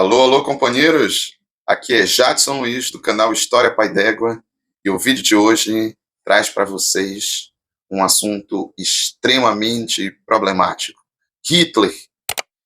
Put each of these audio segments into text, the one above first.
Alô, alô, companheiros! Aqui é Jadson Luiz, do canal História Pai d'Égua, e o vídeo de hoje traz para vocês um assunto extremamente problemático. Hitler,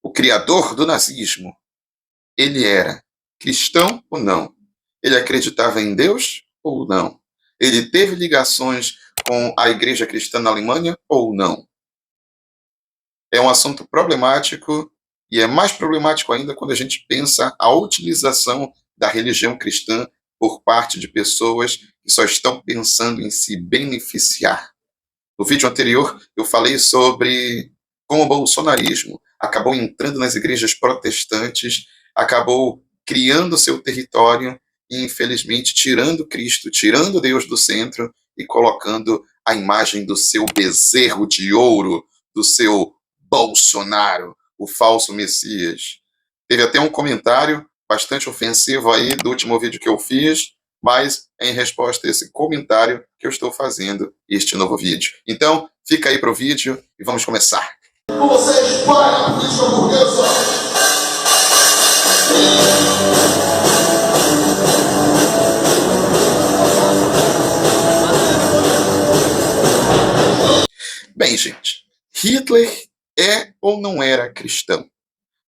o criador do nazismo, ele era cristão ou não? Ele acreditava em Deus ou não? Ele teve ligações com a igreja cristã na Alemanha ou não? É um assunto problemático e é mais problemático ainda quando a gente pensa a utilização da religião cristã por parte de pessoas que só estão pensando em se beneficiar. No vídeo anterior, eu falei sobre como o bolsonarismo acabou entrando nas igrejas protestantes, acabou criando seu território e, infelizmente, tirando Cristo, tirando Deus do centro e colocando a imagem do seu bezerro de ouro, do seu Bolsonaro, o falso Messias. Teve até um comentário bastante ofensivo aí do último vídeo que eu fiz, mas é em resposta a esse comentário que eu estou fazendo este novo vídeo. Então, fica aí para o vídeo e vamos começar. Você espalha a política burguesa. Bem, gente, Hitler é ou não era cristão?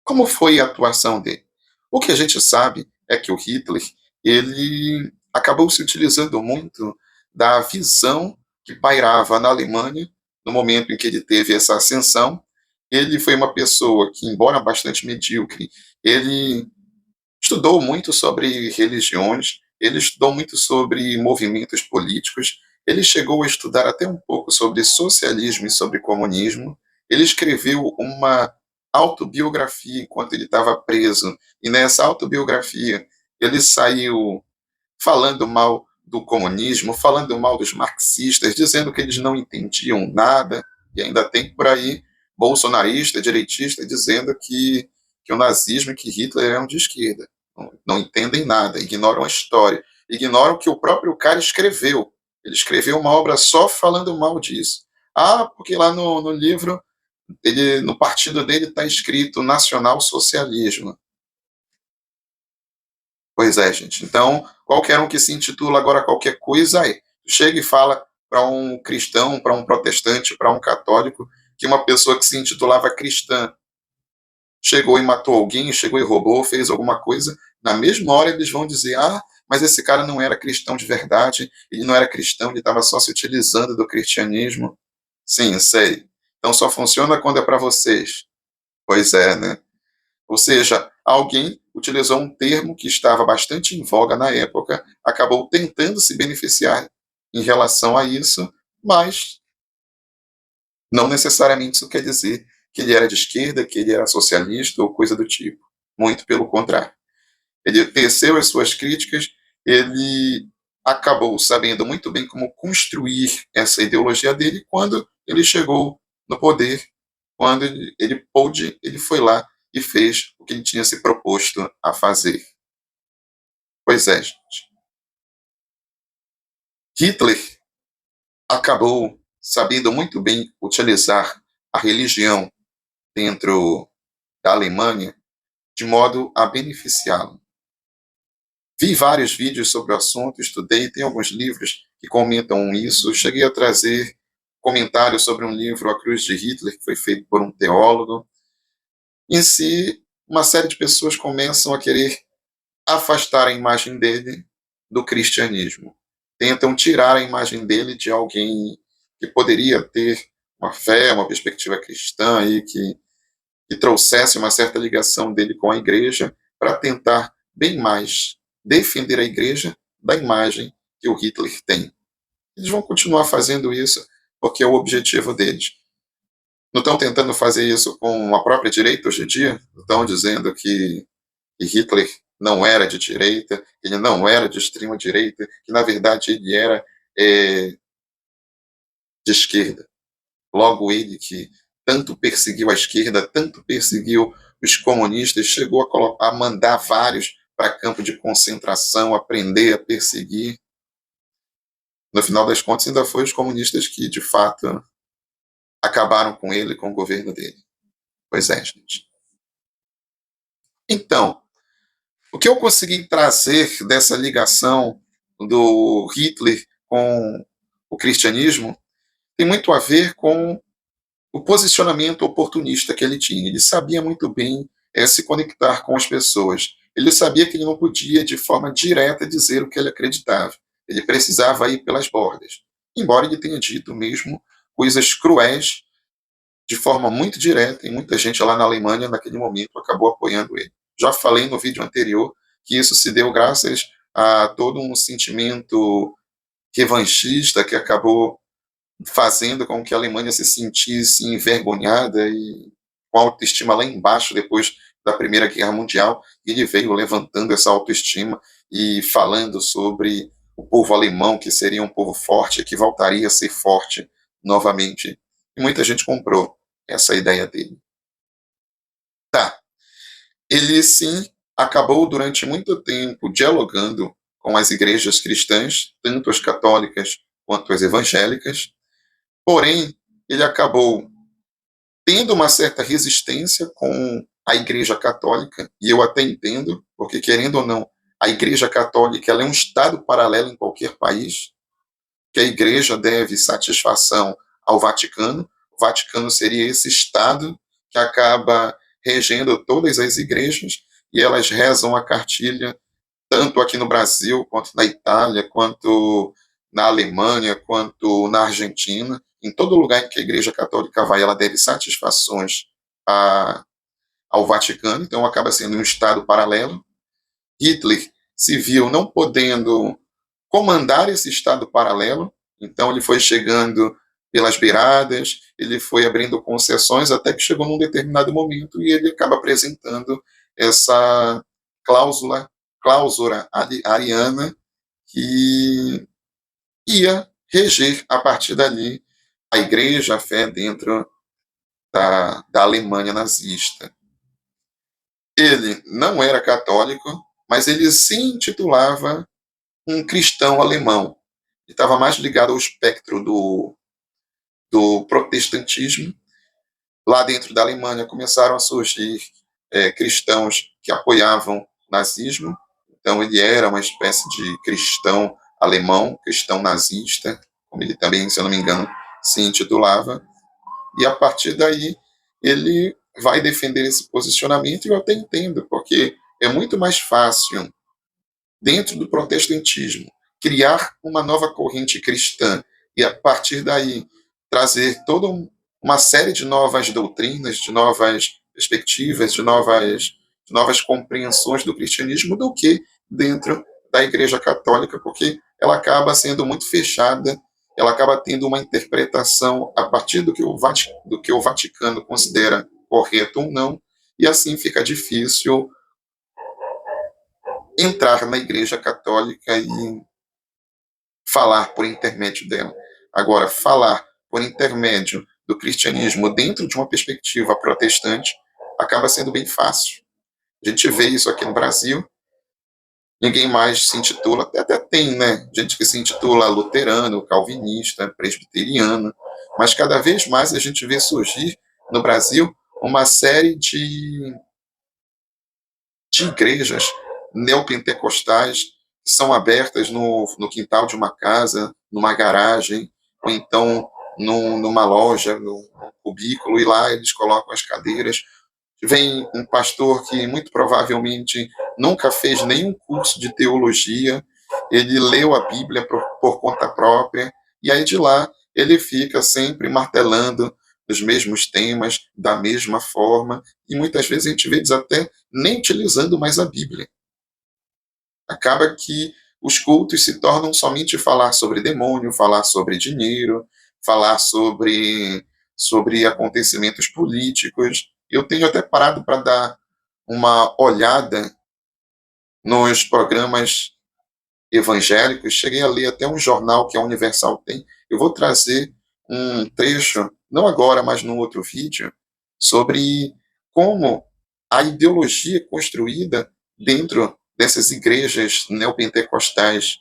Como foi a atuação dele? O que a gente sabe é que o Hitler, ele acabou se utilizando muito da visão que pairava na Alemanha no momento em que ele teve essa ascensão. Ele foi uma pessoa que, embora bastante medíocre, ele estudou muito sobre religiões, ele estudou muito sobre movimentos políticos, ele chegou a estudar até um pouco sobre socialismo e sobre comunismo. Ele escreveu uma autobiografia enquanto ele estava preso, e nessa autobiografia ele saiu falando mal do comunismo, falando mal dos marxistas, dizendo que eles não entendiam nada, e ainda tem por aí bolsonarista, direitista, dizendo que o nazismo e que Hitler eram de esquerda. Não entendem nada, ignoram a história, ignoram o que o próprio cara escreveu. Ele escreveu uma obra só falando mal disso. Ah, porque lá no livro, no partido dele está escrito nacional-socialismo. Pois é, gente. Então, qualquer um que se intitula agora qualquer coisa aí, chega e fala para um cristão, para um protestante, para um católico, que uma pessoa que se intitulava cristã chegou e matou alguém, chegou e roubou, fez alguma coisa, na mesma hora eles vão dizer, ah, mas esse cara não era cristão de verdade, ele não era cristão, ele estava só se utilizando do cristianismo. Sim, sei. Então só funciona quando é para vocês. Pois é, né? Ou seja, alguém utilizou um termo que estava bastante em voga na época, acabou tentando se beneficiar em relação a isso, mas não necessariamente isso quer dizer que ele era de esquerda, que ele era socialista ou coisa do tipo. Muito pelo contrário. Ele teceu as suas críticas, ele acabou sabendo muito bem como construir essa ideologia dele quando ele chegou no poder, quando ele pôde, ele foi lá e fez o que ele tinha se proposto a fazer. Pois é, gente. Hitler acabou sabendo muito bem utilizar a religião dentro da Alemanha de modo a beneficiá-lo. Vi vários vídeos sobre o assunto, estudei, tem alguns livros que comentam isso. Cheguei a trazer comentários sobre um livro, A Cruz de Hitler, que foi feito por um teólogo. Em si, uma série de pessoas começam a querer afastar a imagem dele do cristianismo. Tentam tirar a imagem dele de alguém que poderia ter uma fé, uma perspectiva cristã e que trouxesse uma certa ligação dele com a igreja para tentar bem mais defender a igreja da imagem que o Hitler tem. Eles vão continuar fazendo isso porque é o objetivo deles. Não estão tentando fazer isso com a própria direita hoje em dia? Estão dizendo que Hitler não era de direita, ele não era de extrema direita, que na verdade ele era de esquerda. Logo ele que tanto perseguiu a esquerda, tanto perseguiu os comunistas, chegou a mandar vários para campo de concentração, a prender, a perseguir. No final das contas, ainda foi os comunistas que, de fato, acabaram com ele, com o governo dele. Pois é, gente. Então, que eu consegui trazer dessa ligação do Hitler com o cristianismo tem muito a ver com o posicionamento oportunista que ele tinha. Ele sabia muito bem se conectar com as pessoas. Ele sabia que ele não podia, de forma direta, dizer o que ele acreditava. Ele precisava ir pelas bordas. Embora ele tenha dito mesmo coisas cruéis, de forma muito direta, e muita gente lá na Alemanha, naquele momento, acabou apoiando ele. Já falei no vídeo anterior que isso se deu graças a todo um sentimento revanchista que acabou fazendo com que a Alemanha se sentisse envergonhada e com a autoestima lá embaixo depois da Primeira Guerra Mundial. E ele veio levantando essa autoestima e falando sobre o povo alemão, que seria um povo forte, que voltaria a ser forte novamente. E muita gente comprou essa ideia dele. Tá. Ele, sim, acabou durante muito tempo dialogando com as igrejas cristãs, tanto as católicas quanto as evangélicas, porém, ele acabou tendo uma certa resistência com a Igreja Católica, e eu até entendo, porque, querendo ou não, a Igreja Católica ela é um Estado paralelo em qualquer país, que a Igreja deve satisfação ao Vaticano. O Vaticano seria esse Estado que acaba regendo todas as igrejas, e elas rezam a cartilha tanto aqui no Brasil, quanto na Itália, quanto na Alemanha, quanto na Argentina. Em todo lugar em que a Igreja Católica vai, ela deve satisfações ao Vaticano, então acaba sendo um Estado paralelo. Hitler se viu não podendo comandar esse Estado paralelo, então ele foi chegando pelas beiradas, ele foi abrindo concessões, até que chegou num determinado momento e ele acaba apresentando essa cláusula ariana que ia reger, a partir dali, a igreja, a fé dentro da Alemanha nazista. Ele não era católico, mas ele se intitulava um cristão alemão. Ele estava mais ligado ao espectro do protestantismo. Lá dentro da Alemanha começaram a surgir cristãos que apoiavam o nazismo. Então ele era uma espécie de cristão alemão, cristão nazista, como ele também, se eu não me engano, se intitulava. E a partir daí ele vai defender esse posicionamento, e eu até entendo, porque é muito mais fácil, dentro do protestantismo, criar uma nova corrente cristã e, a partir daí, trazer toda uma série de novas doutrinas, de novas perspectivas, de novas compreensões do cristianismo, do que dentro da Igreja Católica, porque ela acaba sendo muito fechada, ela acaba tendo uma interpretação a partir do que o Vaticano considera correto ou não, e assim fica difícil entrar na Igreja Católica e falar por intermédio dela. Agora, falar por intermédio do cristianismo dentro de uma perspectiva protestante acaba sendo bem fácil. A gente vê isso aqui no Brasil. Ninguém mais se intitula, até tem, né? Gente que se intitula luterano, calvinista, presbiteriano, mas cada vez mais a gente vê surgir no Brasil uma série de igrejas neopentecostais que são abertas no quintal de uma casa, numa garagem, ou então numa loja, num cubículo, e lá eles colocam as cadeiras. Vem um pastor que muito provavelmente nunca fez nenhum curso de teologia, ele leu a Bíblia por conta própria, e aí de lá ele fica sempre martelando os mesmos temas, da mesma forma, e muitas vezes a gente vê eles até nem utilizando mais a Bíblia. Acaba que os cultos se tornam somente falar sobre demônio, falar sobre dinheiro, falar sobre acontecimentos políticos. Eu tenho até parado para dar uma olhada nos programas evangélicos, cheguei a ler até um jornal que a Universal tem. Eu vou trazer um trecho, não agora, mas num outro vídeo, sobre como a ideologia construída dentro dessas igrejas neopentecostais.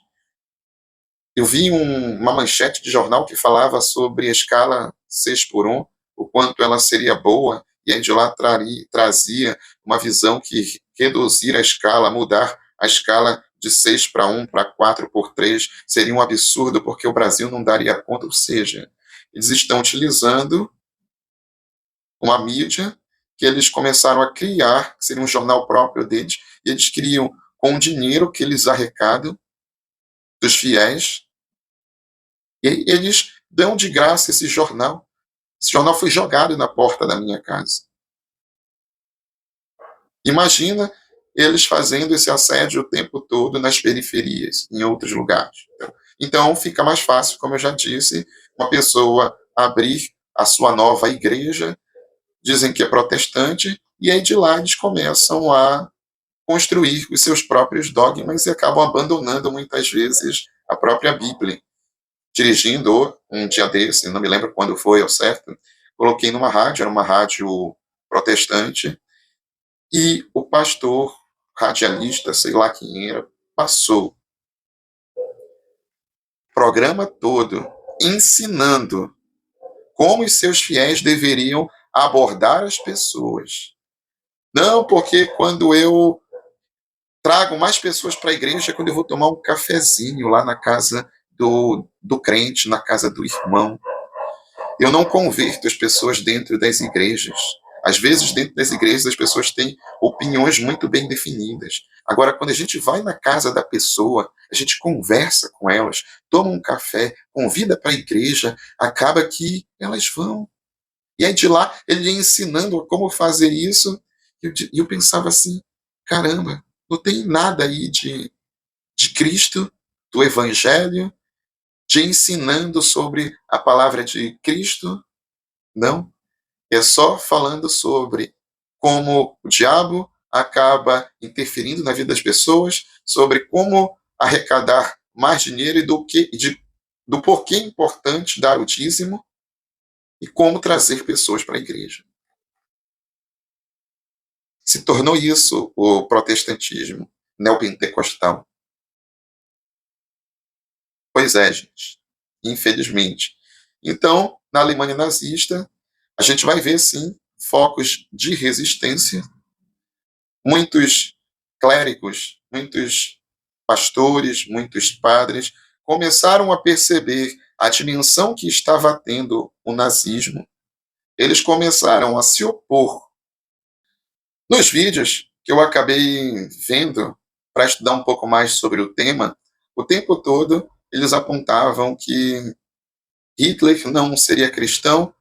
Eu vi uma manchete de jornal que falava sobre a escala 6:1, o quanto ela seria boa, e aí de lá trazia uma visão que reduzir a escala, mudar a escala de 6 para 1, para 4 por 3, seria um absurdo, porque o Brasil não daria conta. Ou seja, eles estão utilizando uma mídia que eles começaram a criar, que seria um jornal próprio deles, e eles criam com o dinheiro que eles arrecadam dos fiéis, e eles dão de graça esse jornal. Esse jornal foi jogado na porta da minha casa. Imagina eles fazendo esse assédio o tempo todo nas periferias, em outros lugares. Então, fica mais fácil, como eu já disse, uma pessoa abrir a sua nova igreja, dizem que é protestante, e aí de lá eles começam a construir os seus próprios dogmas e acabam abandonando muitas vezes a própria Bíblia. Dirigindo um dia desse, não me lembro quando foi ao certo, coloquei numa rádio, era uma rádio protestante, e o pastor radialista, sei lá quem era, passou o programa todo ensinando como os seus fiéis deveriam abordar as pessoas. Não, porque quando eu trago mais pessoas para a igreja, é quando eu vou tomar um cafezinho lá na casa do crente, na casa do irmão. Eu não converto as pessoas dentro das igrejas. Às vezes, dentro das igrejas, as pessoas têm opiniões muito bem definidas. Agora, quando a gente vai na casa da pessoa, a gente conversa com elas, toma um café, convida para a igreja, acaba que elas vão. E aí de lá, ele ia ensinando como fazer isso, e eu pensava assim, caramba, não tem nada aí de Cristo, do Evangelho, de ensinando sobre a palavra de Cristo. Não. É só falando sobre como o diabo acaba interferindo na vida das pessoas, sobre como arrecadar mais dinheiro e do porquê é importante dar o dízimo e como trazer pessoas para a igreja. Se tornou isso o protestantismo neopentecostal. Pois é, gente. Infelizmente. Então, na Alemanha nazista, a gente vai ver, sim, focos de resistência. Muitos clérigos, muitos pastores, muitos padres começaram a perceber a dimensão que estava tendo o nazismo. Eles começaram a se opor. Nos vídeos que eu acabei vendo para estudar um pouco mais sobre o tema, o tempo todo eles apontavam que Hitler não seria cristão,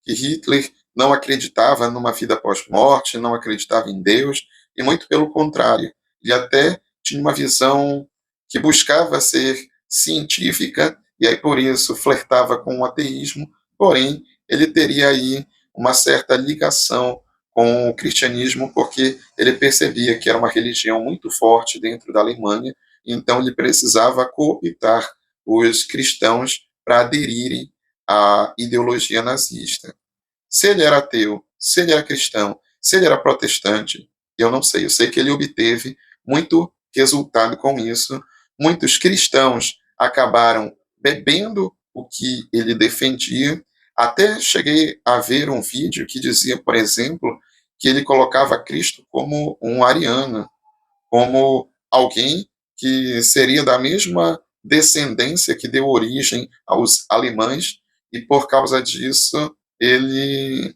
que Hitler não acreditava numa vida pós-morte, não acreditava em Deus, e muito pelo contrário. Ele até tinha uma visão que buscava ser científica, e aí por isso flertava com o ateísmo, porém ele teria aí uma certa ligação com o cristianismo, porque ele percebia que era uma religião muito forte dentro da Alemanha, então ele precisava cooptar os cristãos para aderirem à ideologia nazista. Se ele era ateu, se ele era cristão, se ele era protestante, eu não sei. Eu sei que ele obteve muito resultado com isso. Muitos cristãos acabaram bebendo o que ele defendia. Até cheguei a ver um vídeo que dizia, por exemplo, que ele colocava Cristo como um ariano, como alguém que seria da mesma descendência que deu origem aos alemães, e por causa disso ele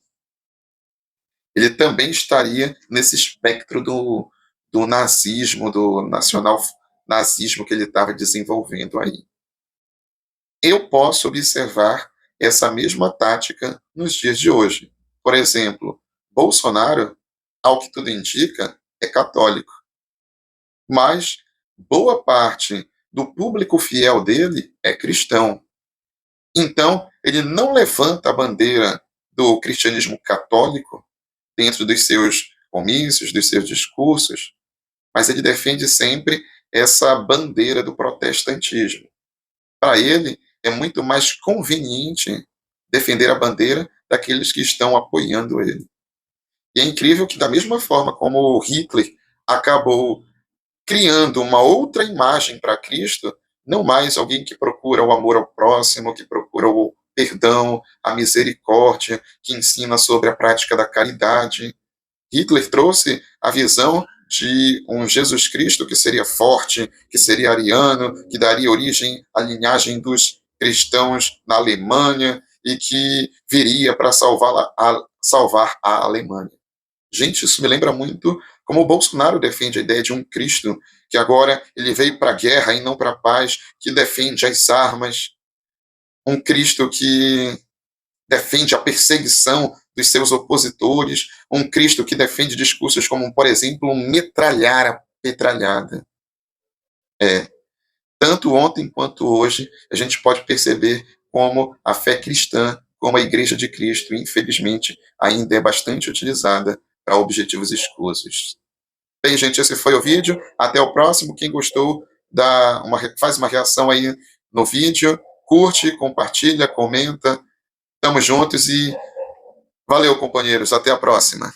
também estaria nesse espectro do nazismo, do nacional nazismo que ele estava desenvolvendo aí. Eu posso observar essa mesma tática nos dias de hoje. Por exemplo, Bolsonaro, ao que tudo indica, é católico, mas boa parte do público fiel dele é cristão. Então, ele não levanta a bandeira do cristianismo católico dentro dos seus comícios, dos seus discursos, mas ele defende sempre essa bandeira do protestantismo. Para ele, é muito mais conveniente defender a bandeira daqueles que estão apoiando ele. E é incrível que, da mesma forma como Hitler acabou criando uma outra imagem para Cristo, não mais alguém que procura o amor ao próximo, que procura o perdão, a misericórdia, que ensina sobre a prática da caridade. Hitler trouxe a visão de um Jesus Cristo que seria forte, que seria ariano, que daria origem à linhagem dos cristãos na Alemanha e que viria para salvar a Alemanha. Gente, isso me lembra muito como o Bolsonaro defende a ideia de um Cristo que agora ele veio para a guerra e não para a paz, que defende as armas, um Cristo que defende a perseguição dos seus opositores, um Cristo que defende discursos como, por exemplo, metralhar a petralhada. Tanto ontem quanto hoje, a gente pode perceber como a fé cristã, como a Igreja de Cristo, infelizmente, ainda é bastante utilizada para objetivos escusos. Bem, gente, esse foi o vídeo. Até o próximo. Quem gostou, faz uma reação aí no vídeo, curte, compartilha, comenta. Tamo juntos e valeu, companheiros. Até a próxima.